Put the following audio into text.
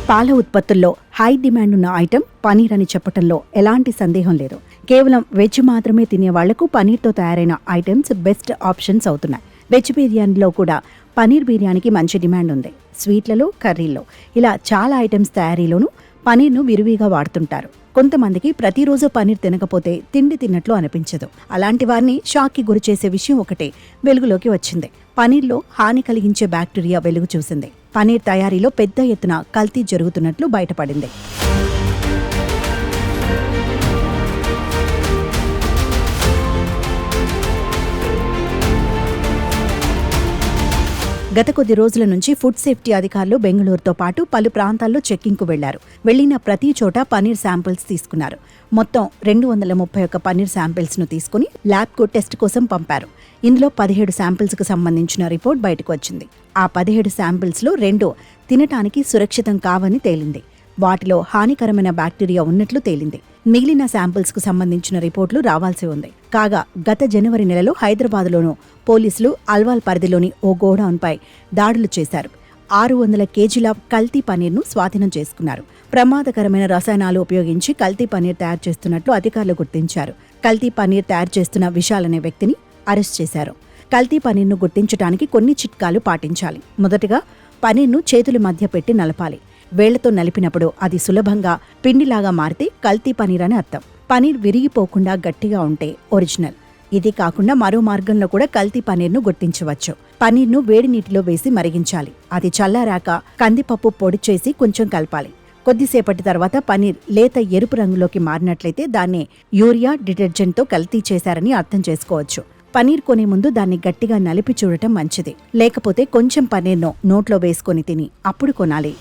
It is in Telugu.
పాల ఉత్పత్తుల్లో హై డిమాండ్ ఉన్న ఐటెం పనీర్ అని చెప్పటంలో ఎలాంటి సందేహం లేదు. కేవలం వెజ్ మాత్రమే తినే వాళ్లకు పనీర్తో తయారైన ఐటమ్స్ బెస్ట్ ఆప్షన్స్ అవుతున్నాయి. వెజ్ బిర్యానీలో కూడా పనీర్ బిర్యానీకి మంచి డిమాండ్ ఉంది. స్వీట్లలో, కర్రీల్లో ఇలా చాలా ఐటమ్స్ తయారీలోనూ పనీర్ను విరివిగా వాడుతుంటారు. కొంతమందికి ప్రతిరోజు పనీర్ తినకపోతే తిండి తిన్నట్లు అనిపించదు. అలాంటి వారిని షాక్కి గురిచేసే విషయం ఒకటే వెలుగులోకి వచ్చింది. పనీర్లో హాని కలిగించే బ్యాక్టీరియా వెలుగు చూసింది. పనీర్ తయారీలో పెద్ద ఎత్తున కల్తీ జరుగుతున్నట్లు బయటపడింది. గత కొద్ది రోజుల నుంచి ఫుడ్ సేఫ్టీ అధికారులు బెంగళూరుతో పాటు పలు ప్రాంతాల్లో చెక్కింగ్కు వెళ్లారు. వెళ్లిన ప్రతి చోట పనీర్ శాంపిల్స్ తీసుకున్నారు. మొత్తం 231 పనీర్ శాంపిల్స్ ను తీసుకుని ల్యాబ్కు టెస్ట్ కోసం పంపారు. ఇందులో 17 శాంపిల్స్ కు సంబంధించిన రిపోర్ట్ బయటకు వచ్చింది. ఆ 17 శాంపిల్స్ లో 2 తినటానికి సురక్షితం కావని తేలింది. వాటిలో హానికరమైన బ్యాక్టీరియా ఉన్నట్లు తేలింది. మిగిలిన శాంపిల్స్ కు సంబంధించిన రిపోర్టులు రావాల్సి ఉంది. కాగా గత జనవరి నెలలో హైదరాబాద్లోనూ పోలీసులు అల్వాల్ పరిధిలోని ఓ గోడౌన్పై దాడులు చేశారు. 600 కేజీల కల్తీ పనీర్ను స్వాధీనం చేసుకున్నారు. ప్రమాదకరమైన రసాయనాలు ఉపయోగించి కల్తీ పనీర్ తయారు చేస్తున్నట్లు అధికారులు గుర్తించారు. కల్తీ పనీర్ తయారు చేస్తున్న విశాల్ అనే వ్యక్తిని అరెస్ట్ చేశారు. కల్తీ పనీర్ను గుర్తించడానికి కొన్ని చిట్కాలు పాటించాలి. మొదటగా పనీర్ను చేతుల మధ్య పెట్టి నలపాలి. వేళ్లతో నలిపినప్పుడు అది సులభంగా పిండిలాగా మారితే కల్తీ పనీర్ అని అర్థం. పనీర్ విరిగిపోకుండా గట్టిగా ఉంటే ఒరిజినల్. ఇది కాకుండా మరో మార్గంలో కూడా కల్తీ పనీర్ను గుర్తించవచ్చు. పనీర్ను వేడి నీటిలో వేసి మరిగించాలి. అది చల్లారాక కందిపప్పు పొడి చేసి కొంచెం కలపాలి. కొద్దిసేపటి తర్వాత పనీర్ లేత ఎరుపు రంగులోకి మారినట్లయితే దాన్ని యూరియా డిటర్జెంట్తో కల్తీ చేశారని అర్థం చేసుకోవచ్చు. పనీర్ కొనే ముందు దాన్ని గట్టిగా నలిపి చూడటం మంచిది. లేకపోతే కొంచెం పనీర్ను నోట్లో వేసుకొని తిని అప్పుడు కొనాలి.